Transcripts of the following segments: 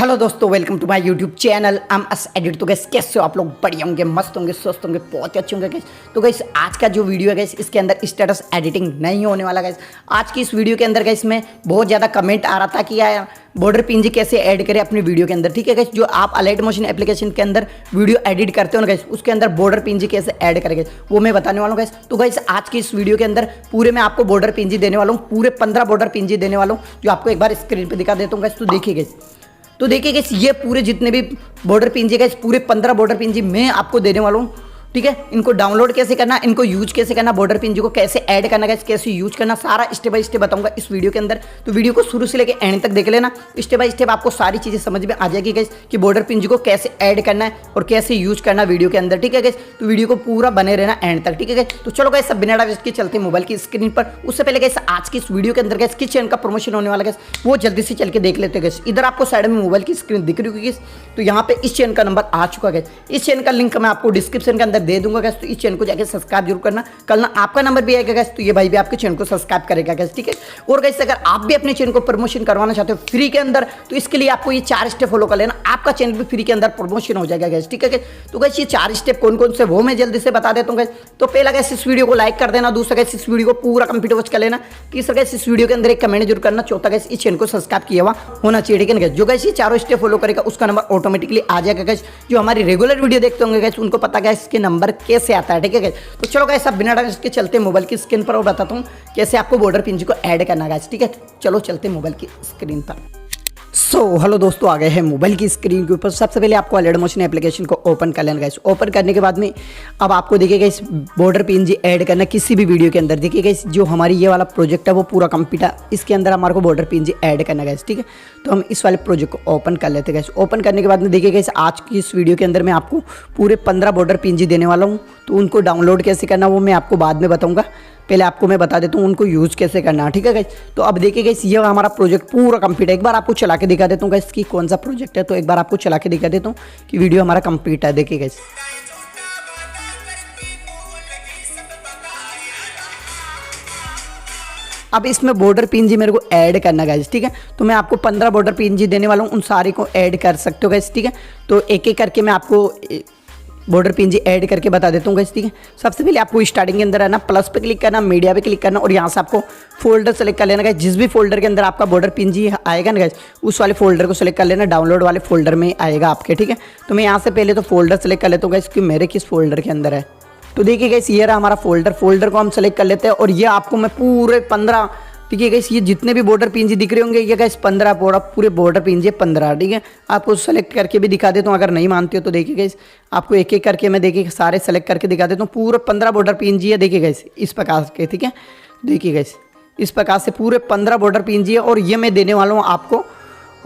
Hello दोस्तों, welcome to my YouTube channel M S edit. तो गैस कैसे हो आप लोग? बढ़िया होंगे, मस्त होंगे, स्वस्थ होंगे, बहुत ही अच्छे होंगे गैस। तो गैस आज का जो वीडियो है गैस, इसके अंदर स्टेटस एडिटिंग नहीं होने वाला गैस। आज की इस वीडियो के अंदर गैस में बहुत ज़्यादा कमेंट आ रहा था कि यार बॉर्डर पिंजी कैसे ऐड करें अपनी वीडियो के अंदर। ठीक है गैस, जो आप अलाइट मोशन एप्लीकेशन के अंदर वीडियो एडिट करते हो ना गैस, उसके अंदर बॉर्डर पिंजी कैसे ऐड करेंगे वो मैं बताने वाला हूँ गैस। तो गैस आज की इस वीडियो के अंदर पूरे मैं आपको बॉर्डर पिंजी देने वाला हूँ, पूरे 15 बॉर्डर पिंजी देने वाला हूँ, जो आपको एक बार स्क्रीन पर दिखा देता हूँ गैस। तो देखिए गैस, तो देखिए गैस, ये पूरे जितने भी बॉर्डर पिंजी गैस, पूरे 15 बॉर्डर पिंजी मैं आपको देने वाला हूँ। ठीक है, इनको डाउनलोड कैसे करना, इनको यूज कैसे करना, बॉर्डर पिंजी को कैसे ऐड करना गैस, कैसे यूज करना, सारा स्टेप बाय स्टेप बताऊंगा इस वीडियो के अंदर। तो वीडियो को शुरू से लेकर एंड तक देख लेना, स्टेप बाय स्टेप आपको सारी चीजें समझ में आ जाएगी गैस कि बॉर्डर पिंजी को कैसे ऐड करना है और कैसे यूज करना वीडियो के अंदर। ठीक है गैस, तो वीडियो को पूरा बने रहना एंड तक। ठीक है गैस, तो चलो गैस सब बिना वेस्ट के चलते मोबाइल की स्क्रीन पर। उससे पहले गैस आज की इस वीडियो के अंदर गैस किस चैनल का प्रमोशन होने वाला गैस, वो जल्दी से चल के देख लेते गैस। इधर आपको साइड में मोबाइल की स्क्रीन दिख रही होगी गैस, तो यहाँ पे इस चैनल का नंबर आ चुका गैस। इस चैनल का लिंक मैं आपको डिस्क्रिप्शन के अंदर दे दूंगा गैस। तो इस चैनल को जाके सब्सक्राइब जरूर करना, कल ना आपका नंबर भी आएगा गैस, तो ये भाई भी आपके चैनल को सब्सक्राइब करेगा गैस। ठीक है, और गैस अगर आप भी अपने चैनल को प्रमोशन करवाना चाहते हो फ्री के अंदर, तो इसके लिए आपको ये 4 स्टेप फॉलो कर लेना, आपका चैनल भी फ्री के अंदर प्रमोशन हो जाएगा गैस। ठीक है गैस, तो गैस ये 4 स्टेप कौन कौन से वो मैं जल्दी से बता देता हूँ गैस। तो पहला गैस इस वीडियो को लाइक कर देना, दूसरा गैस इस वीडियो को पूरा कंप्लीट वॉच कर लेना, तीसरा गैस इस वीडियो के अंदर एक कमेंट जरूर करना, चौथा गैस इस चैनल को सब्सक्राइब किया हुआ होना चाहिए। ठीक है गैस, जो गैस ये 4 स्टेप फॉलो करेगा उसका नंबर ऑटोमेटिकली आ जाएगा गैस। जो हमारी रेगुलर वीडियो देखते होंगे गैस उनको पता गैस इसके नंबर कैसे आता है। ठीक है गैस, तो चलो गैस सब बिना के चलते मोबाइल की स्क्रीन पर और बताता हूँ कैसे आपको बॉर्डर पिंजी को ऐड करना है। ठीक है, चलो चलते मोबाइल की स्क्रीन पर। हेलो दोस्तों, आ गए हैं मोबाइल की स्क्रीन के ऊपर। सबसे पहले आपको अलाइट मोशन एप्लीकेशन को ओपन कर लेना गाइस। ओपन करने के बाद में अब आपको देखिएगा इस बॉर्डर पिंजी ऐड करना किसी भी वीडियो के अंदर। देखिएगा इस जो हमारी ये वाला प्रोजेक्ट है वो पूरा कंप्लीट है, इसके अंदर हमारे को बॉर्डर पिंजी ऐड करना गाइस। ठीक है, तो हम इस वाले प्रोजेक्ट को ओपन कर लेते हैं गाइस। ओपन करने के बाद में देखिएगा इस आज की इस वीडियो के अंदर मैं आपको पूरे 15 बॉर्डर पिंजी देने वाला हूँ। तो उनको डाउनलोड कैसे करना वो मैं आपको बाद में बताऊँगा, पहले आपको मैं बता देता हूँ उनको यूज़ कैसे करना है। ठीक है गाइस, तो अब देखिए गाइस ये हमारा प्रोजेक्ट पूरा कंप्लीट है। एक बार आपको चला के दिखा देता हूँ गाइस कि कौन सा प्रोजेक्ट है। तो एक बार आपको चला के दिखा देता हूँ कि वीडियो हमारा कंप्लीट है। देखिए गाइस, अब इसमें बॉर्डर पिंजी मेरे को ऐड करना गाइस। ठीक है, तो मैं आपको 15 बॉर्डर पिंजी देने वाला हूँ, उन सारे को ऐड कर सकते हो गाइस। ठीक है, तो एक एक करके मैं आपको बॉर्डर पिंजी ऐड करके बता देता हूँ गाइस। ठीक है, सबसे पहले आपको स्टार्टिंग के अंदर है ना प्लस पे क्लिक करना, मीडिया पे क्लिक करना और यहाँ से आपको फोल्डर सेलेक्ट कर लेना गाइस। जिस भी फोल्डर के अंदर आपका बॉर्डर पिंजी आएगा ना गाइस, उस वाले फोल्डर को सेलेक्ट कर लेना, डाउनलोड वाले फोल्डर में आएगा आपके। ठीक है, तो मैं यहाँ से पहले तो फोल्डर सेलेक्ट कर लेता हूँ गाइस कि मेरे किस फोल्डर के अंदर है। तो देखिए गाइस ये रहा हमारा फोल्डर को हम सेलेक्ट कर लेते हैं और ये आपको मैं पूरे 15 ठीक है गाइस, ये जितने भी बॉर्डर पिंजी दिख रहे होंगे ये गाइस 15 पूरे बॉर्डर पिंजी 15। ठीक है, आपको सेलेक्ट करके भी दिखा देता हूँ अगर नहीं मानते हो तो। देखिए गाइस आपको एक एक करके मैं देखिए सारे सेलेक्ट करके दिखा देता हूँ। पूरे 15 बॉर्डर पिंजी है। देखिए गाइस इस प्रकार के। ठीक है, देखिए गाइस इस प्रकार से पूरे 15 बॉर्डर पिंजी है और ये मैं देने वाला हूँ आपको।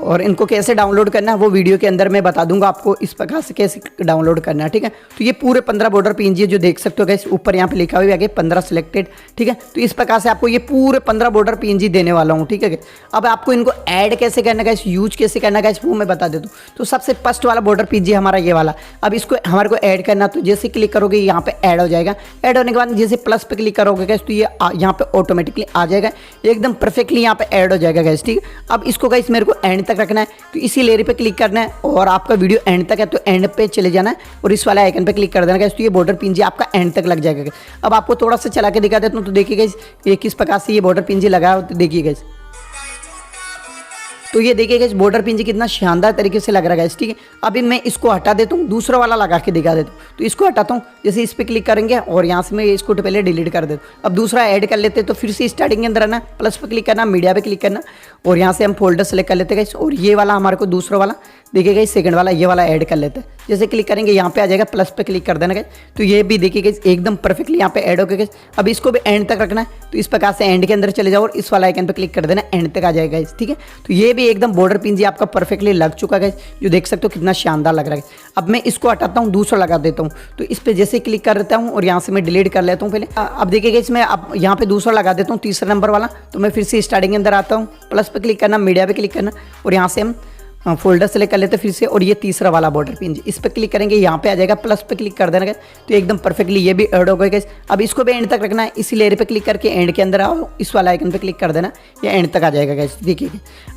और इनको कैसे डाउनलोड करना है वो वीडियो के अंदर मैं बता दूंगा आपको इस प्रकार से कैसे डाउनलोड करना है। ठीक है, तो ये पूरे 15 बॉर्डर पिंजी है जो देख सकते हो गाइस, ऊपर यहाँ पे लिखा हुआ है 15 सिलेक्टेड। ठीक है, तो इस प्रकार से आपको ये पूरे 15 बॉर्डर पिंजी देने वाला हूँ। ठीक है, अब आपको इनको ऐड कैसे करना है गाइस, यूज कैसे करना है गाइस, वो मैं बता देता हूँ। तो सबसे फर्स्ट वाला बॉर्डर पिंजी हमारा ये वाला, अब इसको हमारे को ऐड करना, तो जैसे क्लिक करोगे यहाँ पे ऐड हो जाएगा। ऐड होने के बाद जैसे प्लस पे क्लिक करोगे गाइस तो ये यहाँ पे ऑटोमेटिकली आ जाएगा, एकदम परफेक्टली यहाँ पे ऐड हो जाएगा गाइस। ठीक है, अब इसको गाइस मेरे को एंड तक रखना है, तो इसी लेयर पे क्लिक करना है और आपका वीडियो एंड तक है तो एंड पे चले जाना है और इस वाले आइकन पे क्लिक कर देना गाइस। तो ये बॉर्डर पिंजी आपका एंड तक लग जाएगा। अब आपको थोड़ा सा चला के दिखा देता हूँ, तो देखिए गाइस ये किस प्रकार से ये बॉर्डर पिंजी लगा है। तो देखिए गाइस, तो ये देखिएगा इस बॉर्डर पिंजी कितना शानदार तरीके से लग रहा है। ठीक है, अब मैं इसको हटा देता हूँ, दूसरा वाला लगा के दिखा देता हूँ। तो इसको हटाता हूँ, जैसे इस पर क्लिक करेंगे और यहाँ से मैं इसको पहले डिलीट कर देता हूँ। अब दूसरा ऐड कर लेते हैं, तो फिर से स्टार्टिंग के अंदर आना, प्लस पे क्लिक करना, मीडिया पे क्लिक करना और यहाँ से हम फोल्डर सेलेक्ट कर लेते हैं और ये वाला हमारे को दूसरा वाला देखिएगा इस सेकंड वाला ये वाला ऐड कर लेते हैं। जैसे क्लिक करेंगे यहाँ पे आ जाएगा, प्लस पे क्लिक कर देना गाइस, तो ये भी देखिएगा एकदम परफेक्टली यहाँ पे ऐड हो गया। अब इसको भी एंड तक रखना है, तो इस प्रकार से एंड के अंदर चले जाओ और इस वाला आइकन पे क्लिक कर देना, एंड तक आ जाएगा गाइस। ठीक है, तो ये भी एकदम बॉर्डर पिंजी आपका परफेक्टली लग चुका है, जो देख सकते हो कितना शानदार लग रहा है। अब मैं इसको हटाता हूँ, दूसरा लगा देता हूँ, तो इस पर जैसे क्लिक कर देता हूँ और यहाँ से मैं डिलीट कर लेता हूँ पहले। अब देखिएगा इसमें अब यहाँ पे दूसरा लगा देता हूँ, तीसरा नंबर वाला। तो मैं फिर से स्टार्टिंग के अंदर आता हूँ, प्लस पे क्लिक करना, मीडिया पे क्लिक करना और यहाँ से हम फोल्डर सेलेक्ट कर लेते हैं फिर से, और ये तीसरा वाला बॉर्डर पीएनजी इस पर क्लिक करेंगे, यहाँ पे आ जाएगा, प्लस पे क्लिक कर देना गाइस, तो एकदम परफेक्टली ये भी ऐड हो गया गाइस। अब इसको भी एंड तक रखना है, इसी लेयर पे क्लिक करके एंड के अंदर आओ, इस वाला आइकन पे क्लिक कर देना, ये एंड तक आ जाएगा गाइस। देखिए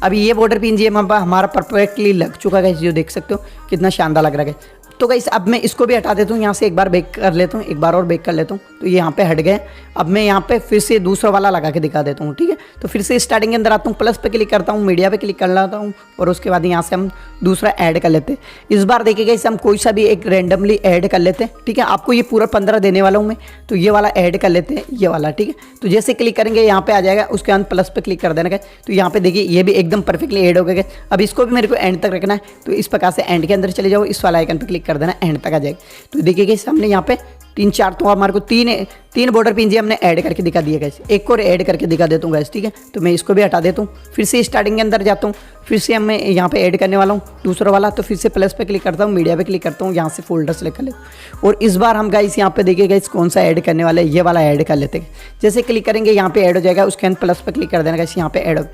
अभी ये बॉर्डर पीएनजी हमारा परफेक्टली लग चुका है, जो देख सकते हो कितना शानदार लग रहा है। तो गाइस अब मैं इसको भी हटा देता हूँ यहाँ से, एक बार बैक कर लेता हूँ, एक बार और बैक कर लेता हूँ, तो ये यहाँ पे हट गए। अब मैं यहाँ पे फिर से दूसरा वाला लगा के दिखा देता हूँ, ठीक है। तो फिर से स्टार्टिंग के अंदर आता हूँ, प्लस पे क्लिक करता हूँ, मीडिया पे क्लिक कर लेता हूँ, और उसके बाद यहाँ से हम दूसरा ऐड कर लेते हैं। इस बार देखिए गाइस हम कोई सा भी एक रैंडमली ऐड कर लेते हैं, ठीक है। आपको ये पूरा 15 देने वाला हूँ मैं, तो ये वाला ऐड कर लेते हैं, ये वाला, ठीक है। तो जैसे क्लिक करेंगे यहाँ पे आ जाएगा, उसके बाद प्लस पे क्लिक कर देना गाइस, तो यहाँ पे देखिए ये भी एकदम परफेक्टली ऐड हो गया गाइस। अब इसको भी मेरे को एंड तक रखना है, तो इस प्रकार से एंड के अंदर चले जाओ, इस वाला आइकन पे क्लिक कर देना, एंड तक आ जाएगा। तो देखिए गाइस हमने यहाँ पे 3-4 तो हमारे को तीन बॉर्डर पीएनजी हमने ऐड करके दिखा दिया गाइस। एक और ऐड करके दिखा देता हूँ गाइस, ठीक है। तो मैं इसको भी हटा देता हूँ, फिर से स्टार्टिंग के अंदर जाता हूँ, फिर से मैं यहाँ पे ऐड करने वाला हूँ दूसरा वाला, तो फिर से प्लस पे क्लिक करता हूँ, मीडिया पे क्लिक करता हूँ, यहाँ से फोल्डर सेलेक्ट कर लेता हूँ, और इस बार हम गाइस यहाँ पे देखिए गाइस कौन सा ऐड करने वाला है, ये वाला ऐड कर लेते हैं। जैसे क्लिक करेंगे यहाँ पे ऐड हो जाएगा, उसके बाद प्लस पे क्लिक कर देना गाइस, यहाँ पे ऐड हो।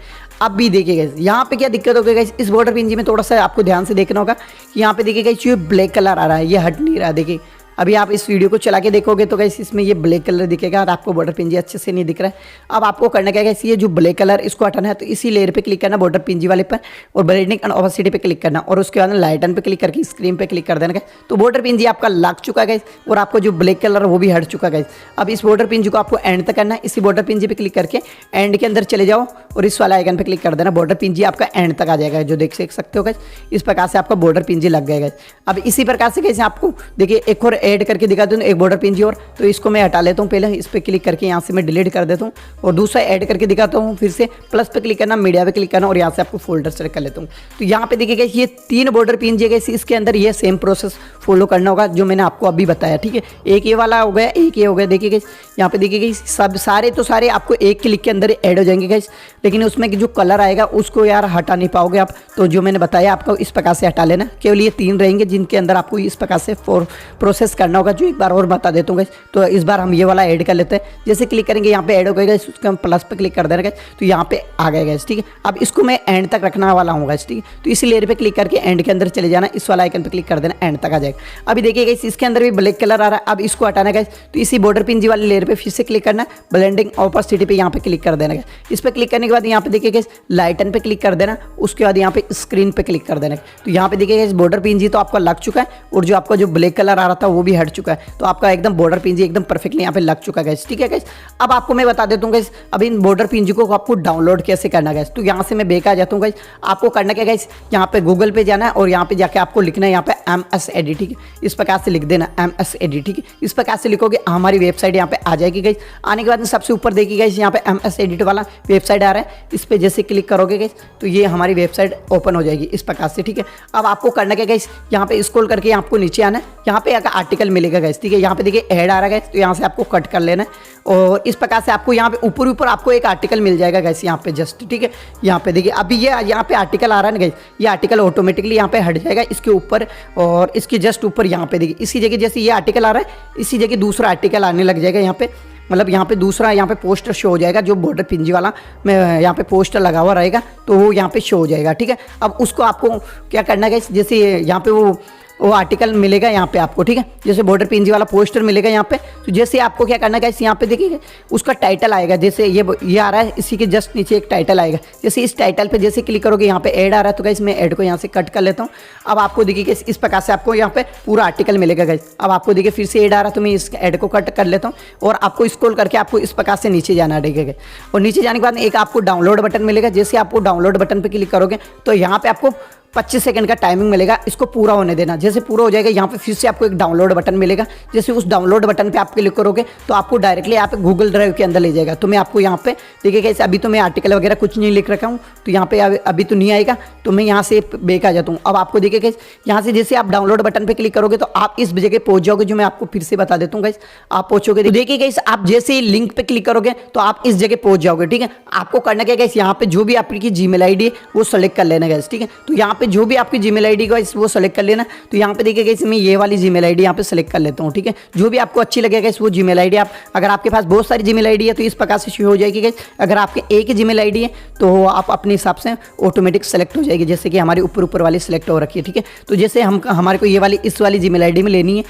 अब भी देखिए गाइस यहाँ पे क्या दिक्कत हो गई गाइस, इस बॉर्डर पीएनजी में थोड़ा सा आपको ध्यान से देखना होगा कि यहाँ पे देखिए गाइस ये ब्लैक कलर आ रहा है, ये हट नहीं रहा। देखिए अभी आप इस वीडियो को चला के देखोगे तो गाइस इसमें ये ब्लैक कलर दिखेगा और आपको बॉर्डर पीएनजी अच्छे से नहीं दिख रहा है। अब आपको करना क्या है गाइस, ये जो ब्लैक कलर इसको हटाना है, तो इसी लेयर पे क्लिक करना बॉर्डर पीएनजी वाले पर, और ब्राइटनिंग एंड ओपेसिटी पे क्लिक करना, और उसके बाद लाइटन पे क्लिक करके स्क्रीन पे क्लिक कर देना गाइस। तो बॉर्डर पीएनजी आपका लग चुका है गाइस, और आपको जो ब्लैक कलर वो भी हट चुका है गाइस। अब इस बॉर्डर पीएनजी को आपको एंड तक करना है, इसी बॉर्डर पीएनजी पे क्लिक करके एंड के अंदर चले जाओ, और इस वाला आइकन पे क्लिक कर देना, बॉर्डर पीएनजी आपका एंड तक आ जाएगा, जो देख सकते हो गाइस। इस प्रकार से आपका बॉर्डर पीएनजी लग गया गाइस। अब इसी प्रकार से गाइस आपको देखिए एक और ऐड करके दिखा दूँ, एक बॉर्डर पीएनजी और, तो इसको मैं हटा लेता हूँ पहले, इस पर क्लिक करके यहाँ से मैं डिलीट कर देता हूँ, और दूसरा ऐड करके दिखाता हूँ। फिर से प्लस पे क्लिक करना, मीडिया पे क्लिक करना, और यहाँ से आपको फोल्डर सेलेक्ट कर लेता हूँ। तो यहाँ पे देखिए गाइस ये 3 बॉर्डर पीएनजी गाइस, इसके अंदर ये सेम प्रोसेस फॉलो करना होगा जो मैंने आपको अभी बताया, ठीक है। एक ये वाला हो गया, एक ये हो गया। देखिए गाइस यहाँ पे देखिए गाइस सब सारे तो सारे आपको एक क्लिक के अंदर ऐड हो जाएंगे गाइस, लेकिन उसमें जो कलर आएगा उसको यार हटा नहीं पाओगे आप। तो जो मैंने बताया आपको इस प्रकार से हटा लेना, केवल ये 3 रहेंगे जिनके अंदर आपको इस प्रकार से प्रोसेस करना होगा, जो एक बार और बता देता हूँ गाइस। तो इस बार हम ये वाला ऐड कर लेते हैं। जैसे क्लिक करेंगे यहाँ पे ऐड हो गएगा, उसके हम प्लस पे क्लिक कर देना गाइस, तो यहाँ पे आ गया गाइस, ठीक है। अब इसको मैं एंड तक रखने वाला हूँ गाइस, ठीक है। तो इसी लेयर पे क्लिक करके एंड के अंदर चले जाना, इस वाला आइकन पे क्लिक कर देना, एंड तक आ जाएगा। अभी देखिए गाइस इसके अंदर भी ब्लैक कलर आ रहा है, अब इसको हटाना गाइस, तो इसी बॉर्डर पीएनजी वाले लेयर पे फिर से क्लिक करना, ब्लेंडिंग ओपेसिटी पे यहाँ पे क्लिक कर देना गाइस। इस पे क्लिक करने के बाद यहाँ पे देखिए गाइस लाइटन पे क्लिक कर देना, उसके बाद यहाँ पे स्क्रीन पे क्लिक कर देना। तो यहाँ पे देखिए गाइस बॉर्डर पीएनजी तो आपका लग चुका है, और जो आपका जो ब्लैक कलर आ रहा था वो भी हट चुका है। तो आपका एकदम बॉर्डर पीएनजी एकदम परफेक्टली यहाँ पे लग चुका है गाइस, ठीक है गाइस। अब आपको मैं बता देता हूँ गाइस, अब इन बॉर्डर पीएनजी को आपको डाउनलोड कैसे करना है गाइस। तो यहाँ से मैं बैक आ जाता हूँ गाइस। आपको करना क्या गाइस, यहाँ पे गूगल पे जाना है, और यहाँ पे जाके आपको लिखना है यहाँ पे MS एडिट, ठीक है। इस प्रकार से लिख देना MS एडिट, ठीक है। इस प्रकार से लिखोगे हमारी वेबसाइट यहाँ पे आ जाएगी गाइस। आने के बाद सबसे ऊपर देखिए गाइस यहाँ पे MS एडिट वाला वेबसाइट आ रहा है, इस पे जैसे क्लिक करोगे गाइस तो ये हमारी वेबसाइट ओपन हो जाएगी इस प्रकार से, ठीक है। अब आपको करना क्या गाइस, यहाँ पे स्क्रॉल करके आपको नीचे आना है, यहाँ पे एक आर्टिकल मिलेगा गाइस, ठीक है। यहाँ पे देखिए ऐड आ रहा है गाइस, तो यहाँ से आपको कट कर लेना है, और इस प्रकार से आपको यहाँ पे ऊपर आपको एक आर्टिकल मिल जाएगा गाइस यहाँ पे जस्ट, ठीक है। यहाँ पे देखिए अभी ये यहाँ पे आर्टिकल आ रहा है ना गाइस, ये आर्टिकल ऑटोमेटिकली यहाँ पे हट जाएगा इसके ऊपर, और इसके जस्ट ऊपर यहाँ पे देखिए इसी जगह जैसे ये आर्टिकल आ रहा है, इसी जगह दूसरा आर्टिकल आने लग जाएगा यहाँ पे, मतलब यहाँ पे दूसरा यहाँ पे पोस्टर शो हो जाएगा, जो बॉर्डर पीएनजी वाला में यहाँ पे पोस्टर लगा हुआ रहेगा तो वो यहाँ पे शो हो जाएगा, ठीक है। अब उसको आपको क्या करना है, जैसे यहाँ पे वो आर्टिकल मिलेगा यहाँ पे आपको, ठीक है। जैसे बॉर्डर पीएनजी वाला पोस्टर मिलेगा यहाँ पे, तो जैसे आपको क्या करना है गाइस, यहाँ पे देखिए उसका टाइटल आएगा, जैसे ये आ रहा है, इसी के जस्ट नीचे एक टाइटल आएगा। जैसे इस टाइटल पे जैसे क्लिक करोगे यहाँ पे ऐड आ रहा है, तो गाइस मैं ऐड को यहाँ से कट कर लेता हूँ। अब आपको देखिए इस प्रकार से आपको यहाँ पे पूरा आर्टिकल मिलेगा गाइस। अब आपको देखिए फिर से ऐड आ रहा है, तो मैं इस ऐड को कट कर लेता हूँ, और आपको स्क्रॉल करके आपको इस प्रकार से नीचे जाना रहेगा, और नीचे जाने के बाद एक आपको डाउनलोड बटन मिलेगा। जैसे आपको डाउनलोड बटन पर क्लिक करोगे तो यहाँ पे आपको 25 सेकंड का टाइमिंग मिलेगा, इसको पूरा होने देना। जैसे पूरा हो जाएगा यहाँ पे फिर से आपको एक डाउनलोड बटन मिलेगा। जैसे उस डाउनलोड बटन पे आप क्लिक करोगे तो आपको डायरेक्टली यहाँ पे गूगल ड्राइव के अंदर ले जाएगा। तो मैं आपको यहाँ पे देखिए कैसे, अभी तो मैं आर्टिकल वगैरह कुछ नहीं लिख रखा हूँ, तो यहाँ पे अभी तो नहीं आएगा, तो मैं यहाँ से बैक आ जाता हूँ। अब आपको देखिए कैसे यहाँ से जैसे आप डाउनलोड बटन पे क्लिक करोगे तो आप इस जगह पहुंच जाओगे, जो मैं आपको फिर से बता देता हूँ गाइस। आप पहुंचोगे तो देखिए गाइस, आप जैसे लिंक पे क्लिक करोगे तो आप इस जगह पहुंच जाओगे, ठीक है। आपको करना क्या गाइस, यहाँ पे जो भी आपकी जीमेल आईडी है वो सेलेक्ट कर लेना गाइस, ठीक है। तो यहाँ पे जो भी आपकी जीमेल आईडी गाइस वो सेलेक्ट कर लेना। तो यहाँ पे देखिए गाइस मैं ये वाली जीमेल आईडी यहाँ पे सेलेक्ट कर लेता हूँ, ठीक है। जो भी आपको अच्छी लगेगा गाइस वो जीमेल आईडी आप, अगर आपके पास बहुत सारी जीमेल आईडी है तो इस प्रकार से शो हो जाएगी गाइस। अगर आपके एक ही जीमेल आईडी है तो आप अपने हिसाब से ऑटोमेटिक सेलेक्ट हो जाएगी, जैसे कि हमारी ऊपर वाली सेलेक्ट हो रखी है, ठीक है। तो जैसे हमारे को ये वाली इस वाली जीमेल आईडी में लेनी है,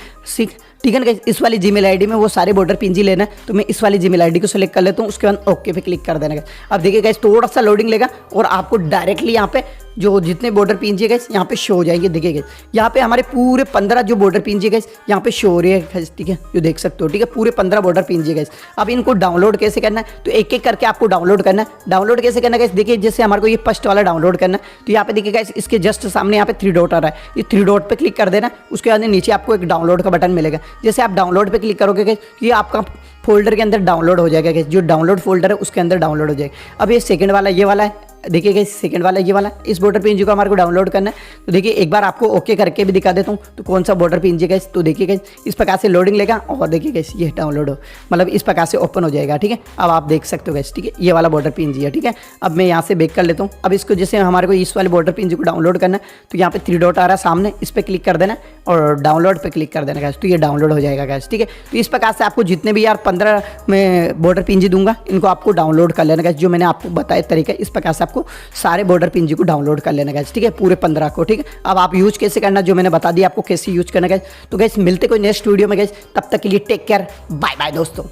ठीक है ना। इस वाली जीमेल आईडी में वो सारे बॉर्डर पिंजी लेना है, तो मैं इस वाली जीमेल आईडी को सेलेक्ट कर लेता हूँ। उसके बाद ओके पे क्लिक कर देना। अब देखिए गाइस थोड़ा सा लोडिंग लेगा और आपको डायरेक्टली यहाँ पे जो जितने बॉर्डर पिंजी गाइस यहाँ पे शो हो जाएंगे। देखिए गाइस यहाँ पे हमारे पूरे 15 जो बॉर्डर पिंजी गाइस यहाँ पे शो हो रही है, ठीक है, जो देख सकते हो, ठीक है। पूरे 15 बॉर्डर पिंजी गाइस। अब इनको डाउनलोड कैसे करना है, तो एक एक करके आपको डाउनलोड करना है। डाउनलोड कैसे करना है गाइस, देखिए जैसे हमारे को ये फर्स्ट वाला डाउनलोड करना है, तो यहाँ पे देखिए गाइस इसके जस्ट सामने यहाँ पे 3 डॉट आ रहा है, ये 3 डॉट पे क्लिक कर देना। उसके बाद नीचे आपको एक डाउनलोड का बटन मिलेगा। जैसे आप डाउनलोड पे क्लिक करोगे गाइस ये आपका फोल्डर के अंदर डाउनलोड हो जाएगा गाइस, जो डाउनलोड फोल्डर है उसके अंदर डाउनलोड हो जाएगा। अब ये सेकंड वाला ये वाला है, देखिए गाइस सेकंड वाला ये वाला इस बॉर्डर पिंजी को हमारे को डाउनलोड करना है। तो देखिए एक बार आपको ओके करके भी दिखा देता हूँ तो कौन सा बॉर्डर पिंजी गाइस। तो देखिए गाइस इस प्रकार से लोडिंग लेगा और देखिए गाइस ये डाउनलोड हो, मतलब इस प्रकार से ओपन हो जाएगा, ठीक है। अब आप देख सकते हो गाइस, ठीक है, ये वाला बॉर्डर पिंजी है, ठीक है। अब मैं यहाँ से बैक कर लेता हूँ। अब इसको जैसे हमारे को इस वाले बॉर्डर पिंजी को डाउनलोड करना है, तो यहाँ पे 3 डॉट आ रहा है सामने, इस पर क्लिक कर देना और डाउनलोड पे क्लिक कर देना गाइस, तो ये डाउनलोड हो जाएगा गाइस, ठीक है। तो इस प्रकार से आपको जितने भी यार 15 मैं बॉर्डर पिंजी दूंगा इनको आपको डाउनलोड कर लेना गाइस, जो मैंने आपको बताया तरीका। इस प्रकार से आपको सारे बॉर्डर पिंजी को डाउनलोड कर लेना गाइस, ठीक है, पूरे 15 को, ठीक है। अब आप यूज कैसे करना जो मैंने बता दिया आपको कैसे यूज करना गाइस। तो गाइस मिलते कोई नेक्स्ट वीडियो में गाइस, तब तक के लिए टेक केयर, बाय बाय दोस्तों।